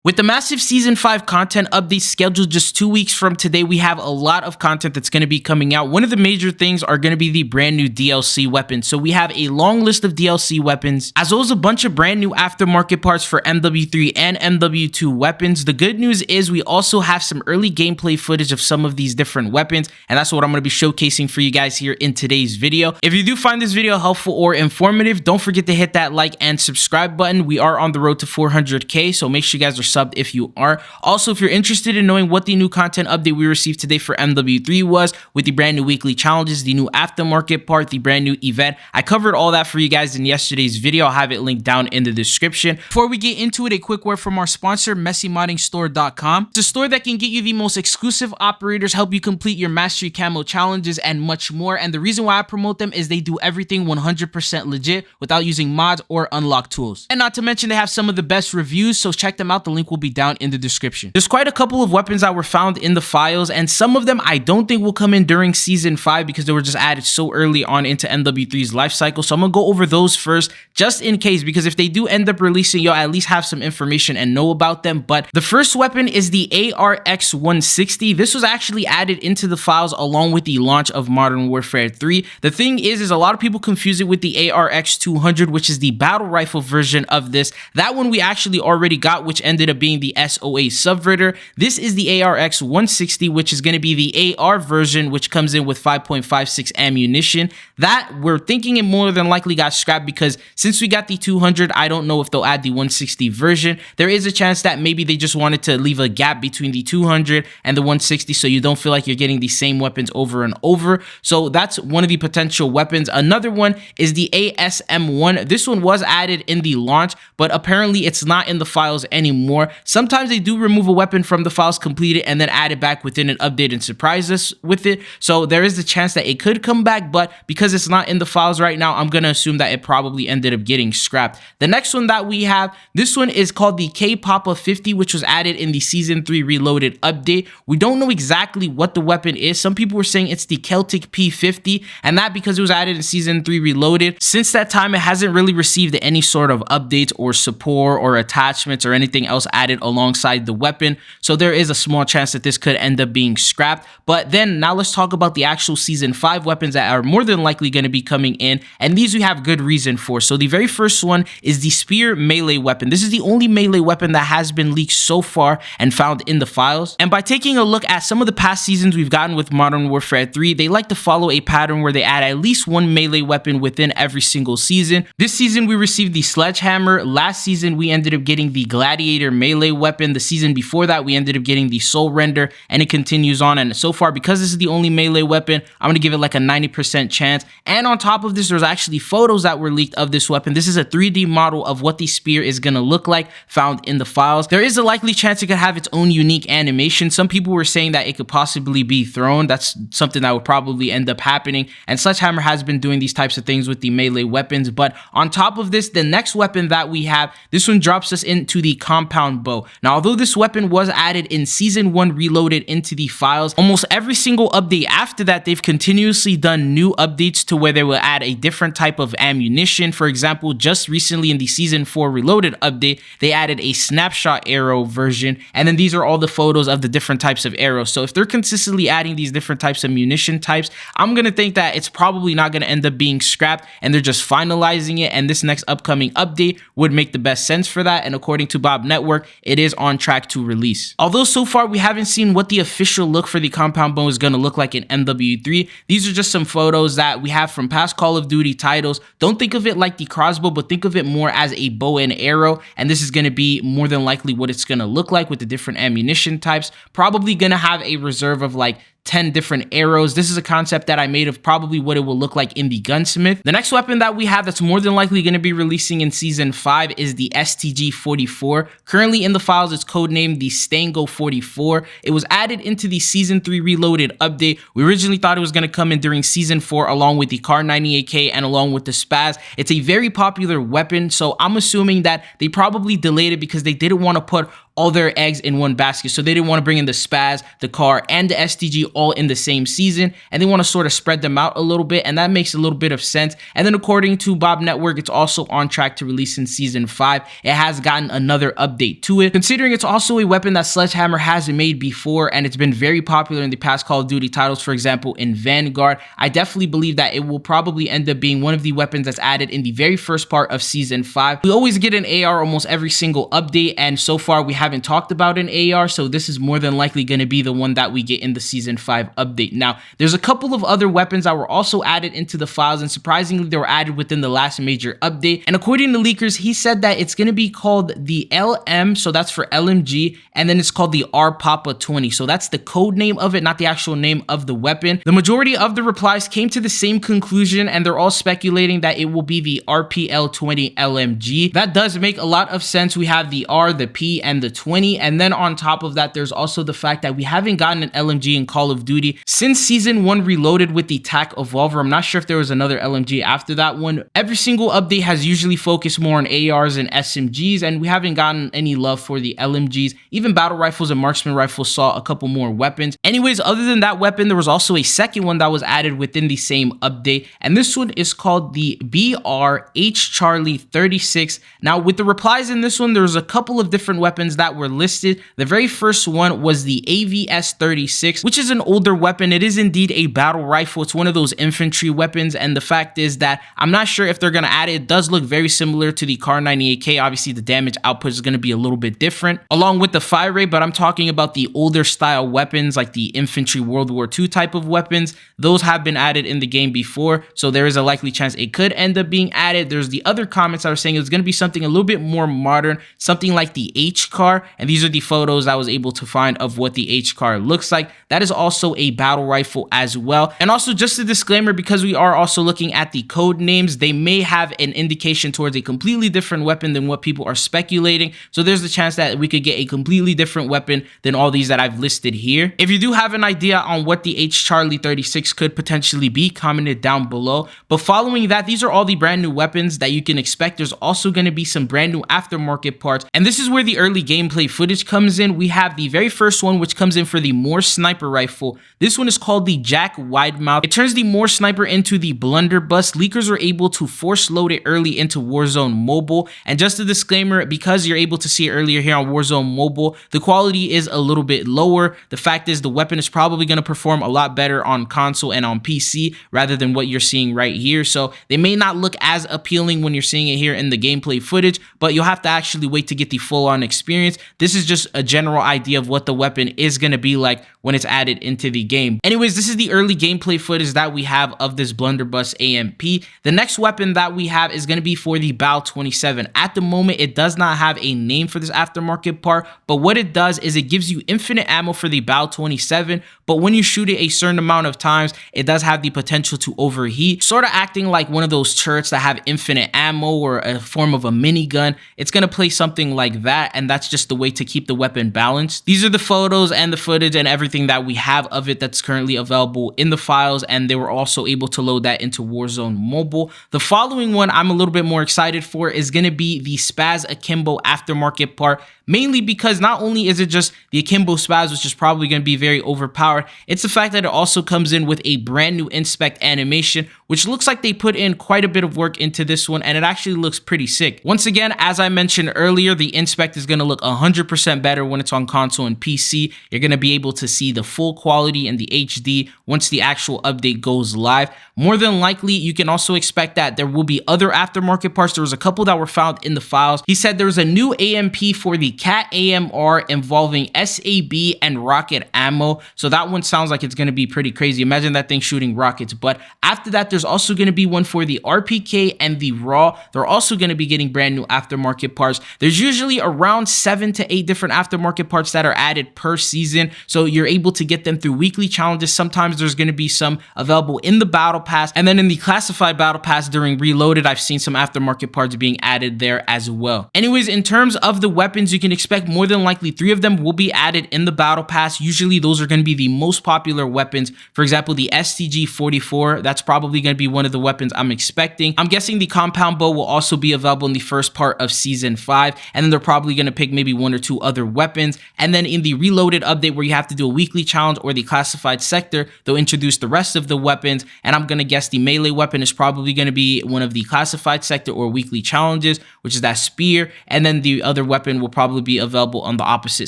With the massive Season 5 content update scheduled just 2 weeks from today, we have a lot of content that's going to be coming out. One of the major things are going to be the brand new DLC weapons. So we have a long list of DLC weapons, as well as a bunch of brand new aftermarket parts for MW3 and MW2 weapons. The good news is we also have some early gameplay footage of some of these different weapons, and that's what I'm going to be showcasing for you guys here in today's video. If you do find this video helpful or informative, don't forget to hit that like and subscribe button. We are on the road to 400K, so make sure you guys are subbed if you are. Also, if you're interested in knowing what the new content update we received today for MW3 was, with the brand new weekly challenges, the new aftermarket part, the brand new event, I covered all that for you guys in yesterday's video. I'll have it linked down in the description. Before we get into it, a quick word from our sponsor, MessyModdingStore.com. It's a store that can get you the most exclusive operators, help you complete your mastery camo challenges, and much more. And the reason why I promote them is they do everything 100% legit without using mods or unlock tools. And not to mention, they have some of the best reviews, so check them out. The link will be down in the description. There's quite a couple of weapons that were found in the files, and some of them I don't think will come in during Season 5 because they were just added so early on into MW3's life cycle. So I'm gonna go over those first, just in case, because if they do end up releasing, you'll at least have some information and know about them. But the first weapon is the ARX 160. This was actually added into the files along with the launch of Modern Warfare 3. The thing is a lot of people confuse it with the ARX 200, which is the battle rifle version of this. That one we actually already got, which ended up being the SOA Subverter. This is the ARX 160, which is going to be the AR version, which comes in with 5.56 ammunition. That we're thinking it more than likely got scrapped because since we got the 200, I don't know if they'll add the 160 version. There is a chance that maybe they just wanted to leave a gap between the 200 and the 160 so you don't feel like you're getting the same weapons over and over. So that's one of the potential weapons. Another one is the ASM1. This one was added in the launch, but apparently it's not in the files anymore. Sometimes they do remove a weapon from the files completed and then add it back within an update and surprise us with it. So there is the chance that it could come back, but because it's not in the files right now, I'm going to assume that it probably ended up getting scrapped. The next one that we have, this one is called the K-Papa 50, which was added in the Season 3 Reloaded update. We don't know exactly what the weapon is. Some people were saying it's the Keltec P50, and that because it was added in Season 3 Reloaded. Since that time, it hasn't really received any sort of updates or support or attachments or anything else added alongside the weapon, so there is a small chance that this could end up being scrapped. But then now let's talk about the actual Season 5 weapons that are more than likely going to be coming in, and these we have good reason for. So the very first one is the Spear melee weapon. This is the only melee weapon that has been leaked so far and found in the files. And by taking a look at some of the past seasons we've gotten with Modern Warfare 3, they like to follow a pattern where they add at least one melee weapon within every single season. This season we received the Sledgehammer. Last season we ended up getting the Gladiator melee weapon. The season before that we ended up getting the Soul Render, and it continues on. And so far, because this is the only melee weapon, I'm gonna give it like a 90% chance. And on top of this, there's actually photos that were leaked of this weapon. This is a 3D model of what the spear is gonna look like found in the files. There is a likely chance it could have its own unique animation. Some people were saying that it could possibly be thrown. That's something that would probably end up happening, and Sledgehammer has been doing these types of things with the melee weapons. But on top of this, the next weapon that we have, this one drops us into the compound bow. Now, although this weapon was added in Season 1 Reloaded into the files, almost every single update after that, they've continuously done new updates to where they will add a different type of ammunition. For example, just recently in the Season 4 Reloaded update, they added a snapshot arrow version, and then these are all the photos of the different types of arrows. So if they're consistently adding these different types of munition types, I'm gonna think that it's probably not gonna end up being scrapped and they're just finalizing it, and this next upcoming update would make the best sense for that. And according to Bob Network, it is on track to release. Although so far we haven't seen what the official look for the compound bow is going to look like in MW3. These are just some photos that we have from past Call of Duty titles. Don't think of it like the crossbow, but think of it more as a bow and arrow, and this is going to be more than likely what it's going to look like with the different ammunition types. Probably going to have a reserve of like 10 different arrows. This is a concept that I made of probably what it will look like in the gunsmith. The next weapon that we have that's more than likely going to be releasing in Season 5 is the STG 44. Currently in the files, it's codenamed the Stango 44. It was added into the Season 3 Reloaded update. We originally thought it was going to come in during Season 4 along with the Car 98K and along with the Spaz. It's a very popular weapon, so I'm assuming that they probably delayed it because they didn't want to put all their eggs in one basket. So they didn't want to bring in the SPAS, the CAR, and the STG all in the same season, and they want to sort of spread them out a little bit, and that makes a little bit of sense. And then according to Bob Network, it's also on track to release in Season 5. It has gotten another update to it, considering it's also a weapon that Sledgehammer has made before, and it's been very popular in the past Call of Duty titles, for example, in Vanguard. I definitely believe that it will probably end up being one of the weapons that's added in the very first part of Season 5. We always get an AR almost every single update, and so far we haven't talked about an AR, so this is more than likely going to be the one that we get in the Season 5 update. Now, there's a couple of other weapons that were also added into the files, and surprisingly, they were added within the last major update. And according to leakers, he said that it's going to be called the LM, so that's for LMG, and then it's called the R Papa 20. So that's the code name of it, not the actual name of the weapon. The majority of the replies came to the same conclusion, and they're all speculating that it will be the RPL 20 LMG. That does make a lot of sense. We have the R, the P, and the 20, and then on top of that, there's also the fact that we haven't gotten an LMG in Call of Duty since Season 1 Reloaded with the TAC Evolver. I'm not sure if there was another LMG after that one. Every single update has usually focused more on ARs and SMGs, and we haven't gotten any love for the LMGs. Even battle rifles and marksman rifles saw a couple more weapons. Anyways, other than that weapon, there was also a second one that was added within the same update, and this one is called the BR HCAR 36. Now, with the replies in this one, there was a couple of different weapons that were listed. The very first one was the AVS 36, which is an older weapon. It is indeed a battle rifle. It's one of those infantry weapons, and the fact is that I'm not sure if they're going to add it. It does look very similar to the CAR 98K. Obviously, the damage output is going to be a little bit different, along with the fire rate, but I'm talking about the older style weapons, like the infantry World War II type of weapons. Those have been added in the game before, so there is a likely chance it could end up being added. There's the other comments that were saying it was going to be something a little bit more modern, something like the HCAR, and these are the photos I was able to find of what the HCAR looks like. That is also a battle rifle as well. And also, just a disclaimer, because we are also looking at the code names, they may have an indication towards a completely different weapon than what people are speculating. So there's the chance that we could get a completely different weapon than all these that I've listed here. If you do have an idea on what the HCAR 36 could potentially be, comment it down below. But following that, these are all the brand new weapons that you can expect. There's also going to be some brand new aftermarket parts, and this is where the early gameplay footage comes in. We have the very first one, which comes in for the Moore sniper rifle. This one is called the Jack Widemouth. It turns the Moore sniper into the Blunderbuss. Leakers were able to force load it early into Warzone Mobile, and just a disclaimer, because you're able to see it earlier here on Warzone Mobile, the quality is a little bit lower. The fact is, the weapon is probably going to perform a lot better on console and on PC rather than what you're seeing right here. So they may not look as appealing when you're seeing it here in the gameplay footage, but you'll have to actually wait to get the full-on experience. This is just a general idea of what the weapon is going to be like when it's added into the game. Anyways, this is the early gameplay footage that we have of this Blunderbuss AMP. The next weapon that we have is going to be for the BAL 27. At the moment, it does not have a name for this aftermarket part, but what it does is it gives you infinite ammo for the BAL 27, but when you shoot it a certain amount of times, it does have the potential to overheat, sort of acting like one of those turrets that have infinite ammo or a form of a minigun. It's going to play something like that, and that's just the way to keep the weapon balanced. These are the photos and the footage and everything that we have of it that's currently available in the files, and they were also able to load that into Warzone Mobile. The following one I'm a little bit more excited for is going to be the SPAS Akimbo aftermarket part, mainly because not only is it just the Akimbo SPAS, which is probably going to be very overpowered, it's the fact that it also comes in with a brand new inspect animation, which looks like they put in quite a bit of work into this one, and it actually looks pretty sick. Once again, as I mentioned earlier, the inspect is going to look 100% better when it's on console and PC. You're going to be able to see the full quality and the HD once the actual update goes live. More than likely, you can also expect that there will be other aftermarket parts. There was a couple that were found in the files. He said there was a new AMP for the CAT AMR involving SAB and rocket ammo. So that one sounds like it's going to be pretty crazy. Imagine that thing shooting rockets. But after that, there's also going to be one for the RPK and the RAW. They're also going to be getting brand new aftermarket parts. There's usually around 7 to 8 different aftermarket parts that are added per season, so you're able to get them through weekly challenges. Sometimes there's going to be some available in the battle pass, and then in the classified battle pass during Reloaded, I've seen some aftermarket parts being added there as well. Anyways, in terms of the weapons, you can expect more than likely 3 of them will be added in the battle pass. Usually those are going to be the most popular weapons. For example, the STG 44, that's probably going going to be one of the weapons I'm expecting. I'm guessing the compound bow will also be available in the first part of season 5, and then they're probably going to pick maybe 1 or 2 other weapons. And then in the reloaded update where you have to do a weekly challenge or the classified sector, they'll introduce the rest of the weapons, and I'm going to guess the melee weapon is probably going to be one of the classified sector or weekly challenges, which is that spear, and then the other weapon will probably be available on the opposite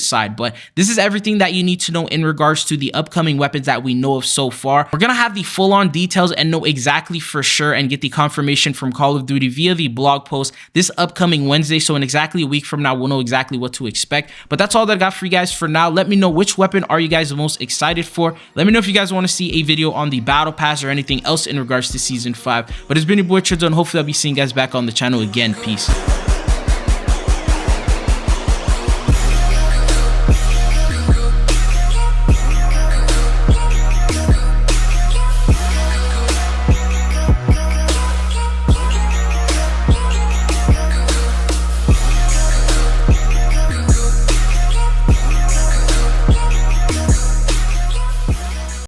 side. But this is everything that you need to know in regards to the upcoming weapons that we know of so far. We're going to have the full-on details and know exactly for sure and get the confirmation from Call of Duty via the blog post this upcoming Wednesday. So in exactly a week from now, we'll know exactly what to expect. But that's all that I got for you guys for now. Let me know which weapon are you guys the most excited for. Let me know if you guys want to see a video on the battle pass or anything else in regards to season 5. But it's been your boy Tridzo, and hopefully I'll be seeing you guys back on the channel again. Peace.